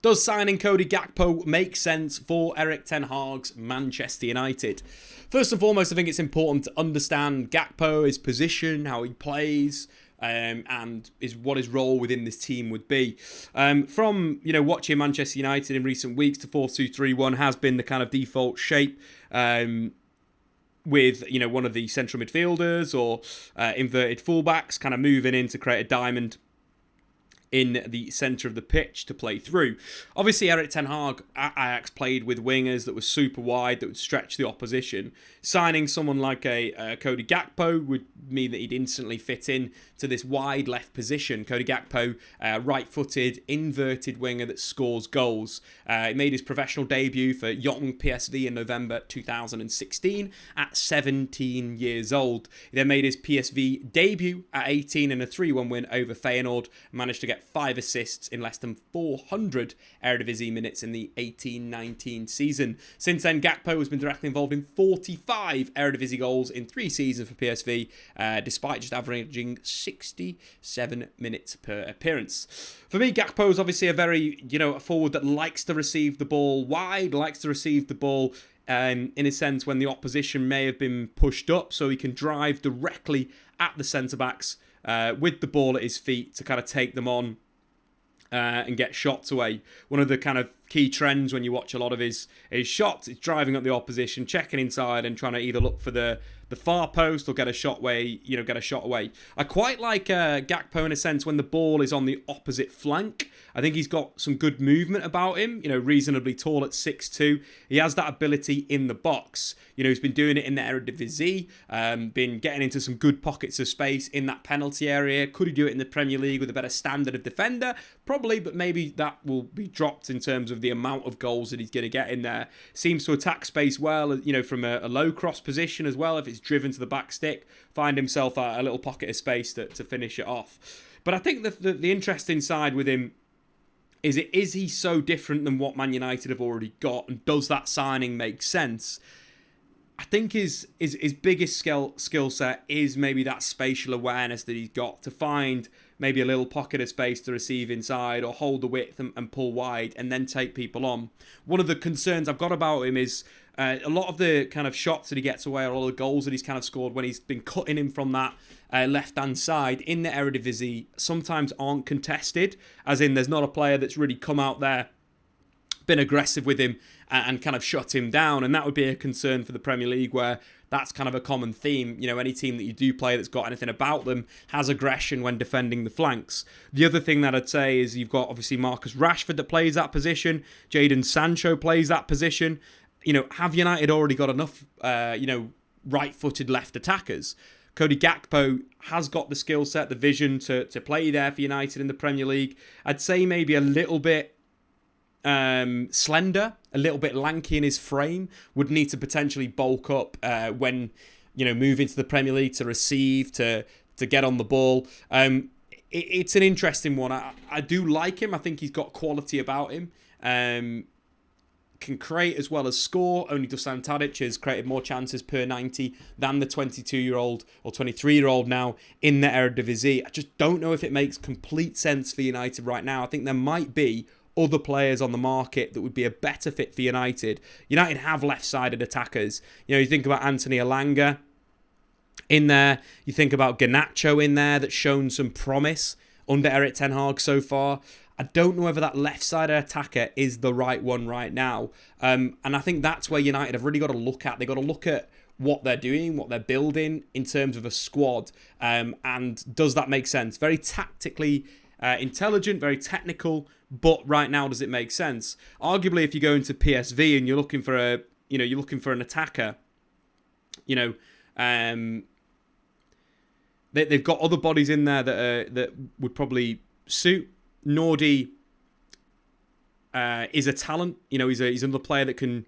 Does signing Cody Gakpo make sense for Erik ten Hag's Manchester United? First and foremost, I think it's important to understand Gakpo, his position, how he plays, and what his role within this team would be. From watching Manchester United in recent weeks, the 4-2-3-1 has been the kind of default shape. With one of the central midfielders or inverted fullbacks kind of moving in to create a diamond in the centre of the pitch to play through. Obviously, Erik ten Hag at Ajax played with wingers that were super wide, that would stretch the opposition. Signing someone like a Cody Gakpo would mean that he'd instantly fit in to this wide left position. Cody Gakpo, right-footed, inverted winger that scores goals. He made his professional debut for young PSV in November 2016 at 17 years old. He then made his PSV debut at 18 in a 3-1 win over Feyenoord, managed to get 5 assists in less than 400 Eredivisie minutes in the 18-19 season. Since then, Gakpo has been directly involved in 45 Eredivisie goals in 3 seasons for PSV, despite just averaging 67 minutes per appearance. For me, Gakpo is obviously a forward that likes to receive the ball wide, likes to receive the ball in a sense when the opposition may have been pushed up, so he can drive directly at the centre-backs with the ball at his feet to kind of take them on and get shots away. One of the kind of key trends when you watch a lot of his shots is driving up the opposition, checking inside and trying to either look for the far post or get a shot away. I quite like Gakpo in a sense when the ball is on the opposite flank. I think he's got some good movement about him, reasonably tall at 6'2". He has that ability in the box. He's been doing it in the Eredivisie, been getting into some good pockets of space in that penalty area. Could he do it in the Premier League with a better standard of defender? Probably, but maybe that will be dropped in terms of the amount of goals that he's going to get in there. Seems to attack space well, from a low cross position as well. If it's driven to the back stick, find himself a little pocket of space to finish it off. But I think the interesting side with him is he so different than what Man United have already got, and does that signing make sense? I think his biggest skill set is maybe that spatial awareness that he's got to find maybe a little pocket of space to receive inside or hold the width and pull wide and then take people on. One of the concerns I've got about him is a lot of the kind of shots that he gets away, or all the goals that he's kind of scored when he's been cutting in from that left-hand side in the Eredivisie sometimes aren't contested, as in there's not a player that's really come out there, been aggressive with him and kind of shut him down, and that would be a concern for the Premier League, where that's kind of a common theme. Any team that you do play that's got anything about them has aggression when defending the flanks. The other thing that I'd say is you've got obviously Marcus Rashford that plays that position, Jadon Sancho plays that position. Have United already got enough right-footed left attackers? Cody Gakpo has got the skill set, the vision to play there for United in the Premier League. I'd say maybe a little bit slender, a little bit lanky in his frame, would need to potentially bulk up when moving to the Premier League to receive, to get on the ball. It's an interesting one. I do like him. I think he's got quality about him. Can create as well as score. Only Dusan Tadic has created more chances per 90 than the 22-year-old or 23-year-old now in the Eredivisie. I just don't know if it makes complete sense for United right now. I think there might be other players on the market that would be a better fit for United. United have left-sided attackers. You think about Anthony Elanga in there. You think about Garnacho in there that's shown some promise under Erik ten Hag so far. I don't know whether that left-sided attacker is the right one right now. And I think that's where United have really got to look at. They've got to look at what they're doing, what they're building in terms of a squad. And does that make sense? Very tactically intelligent, very technical, but right now, does it make sense? Arguably, if you go into PSV and you're looking for an attacker, they've got other bodies in there that would probably suit. Nordi is a talent. He's another player that can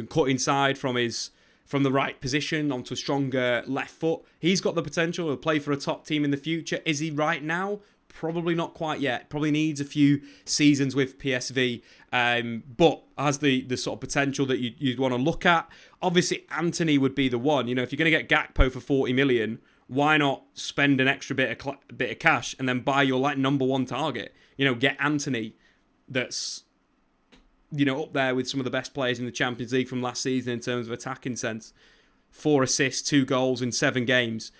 cut inside from the right position onto a stronger left foot. He's got the potential to play for a top team in the future. Is he right now? Probably not quite yet. Probably needs a few seasons with PSV, but has the sort of potential that you'd want to look at. Obviously, Anthony would be the one. If you're going to get Gakpo for 40 million, why not spend an extra bit of cash and then buy your number one target? Get Anthony, that's up there with some of the best players in the Champions League from last season in terms of attacking sense. 4 assists, 2 goals in 7 games.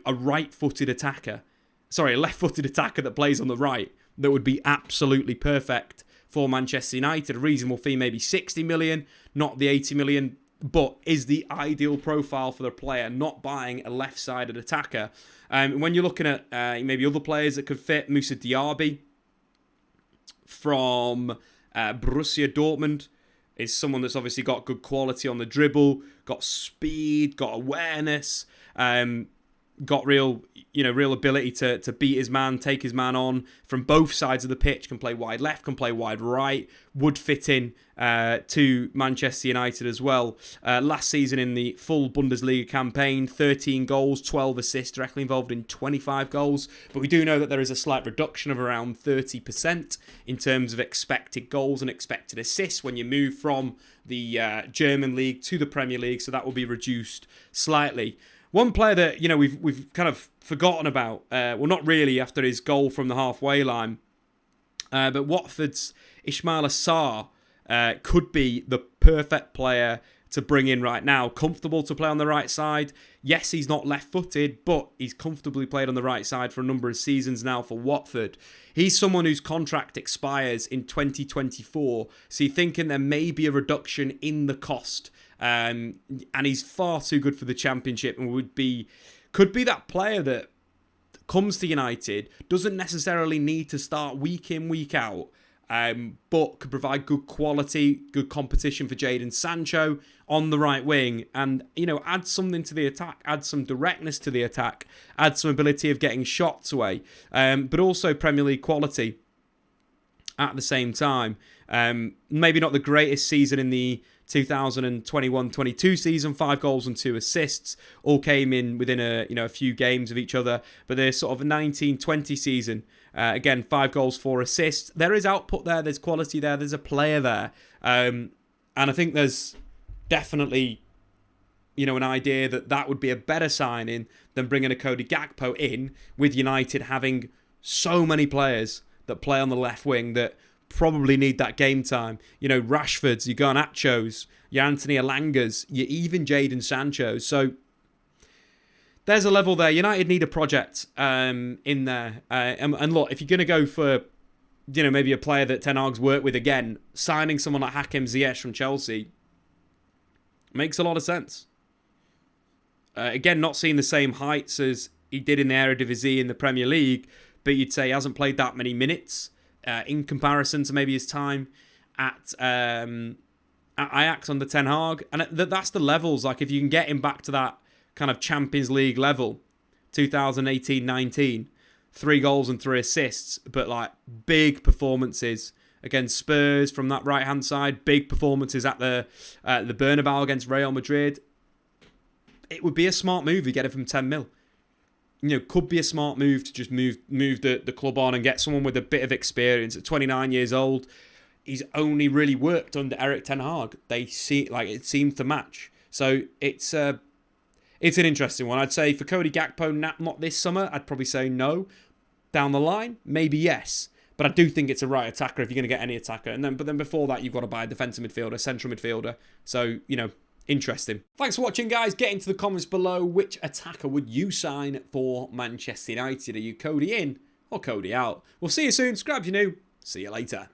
A right-footed attacker. Sorry, a left-footed attacker that plays on the right that would be absolutely perfect for Manchester United. A reasonable fee, maybe 60 million, not the 80 million, but is the ideal profile for the player, not buying a left-sided attacker. When you're looking at maybe other players that could fit, Moussa Diaby from Borussia Dortmund is someone that's obviously got good quality on the dribble, got speed, got awareness, got real ability to beat his man, take his man on from both sides of the pitch, can play wide left, can play wide right, would fit in to Manchester United as well. Last season in the full Bundesliga campaign, 13 goals, 12 assists, directly involved in 25 goals. But we do know that there is a slight reduction of around 30% in terms of expected goals and expected assists when you move from the German league to the Premier League, so that will be reduced slightly. One player that we've kind of forgotten about, well, not really after his goal from the halfway line, but Watford's Ismail Assar could be the perfect player to bring in right now. Comfortable to play on the right side. Yes, he's not left-footed, but he's comfortably played on the right side for a number of seasons now for Watford. He's someone whose contract expires in 2024, so you're thinking there may be a reduction in the cost. And he's far too good for the Championship and could be that player that comes to United, doesn't necessarily need to start week in, week out, but could provide good quality, good competition for Jadon Sancho on the right wing and, add something to the attack, add some directness to the attack, add some ability of getting shots away, but also Premier League quality at the same time. Maybe not the greatest season in the 2021-22 season, 5 goals and 2 assists, all came in within a few games of each other. But the sort of 19-20 season, again, 5 goals, 4 assists. There is output there, there's quality there, there's a player there, and I think there's definitely an idea that would be a better signing than bringing a Cody Gakpo in, with United having so many players that play on the left wing that probably need that game time. Rashford's, your Garnacho's, your Anthony Elanga's, your even Jadon Sancho's. So there's a level there. United need a project in there. And look, if you're going to go for, maybe a player that Ten Hag's worked with again, signing someone like Hakim Ziyech from Chelsea makes a lot of sense. Again, not seeing the same heights as he did in the Eredivisie in the Premier League, but you'd say he hasn't played that many minutes in comparison to maybe his time at Ajax under Ten Hag. And that's the levels. Like, if you can get him back to that kind of Champions League level, 2018-19, 3 goals and 3 assists, but like big performances against Spurs from that right-hand side, big performances at the Bernabeu against Real Madrid. It would be a smart move to get it from 10 mil. Could be a smart move to just move the club on and get someone with a bit of experience. At 29 years old, he's only really worked under Erik Ten Hag. It seems to match. So it's an interesting one. I'd say for Cody Gakpo, not this summer. I'd probably say no. Down the line, maybe yes. But I do think it's a right attacker if you're going to get any attacker. But then before that, you've got to buy a defensive midfielder, central midfielder. So, interesting. Thanks for watching, guys. Get into the comments below. Which attacker would you sign for Manchester United? Are you Cody in or Cody out? We'll see you soon. Subscribe if you're new. See you later.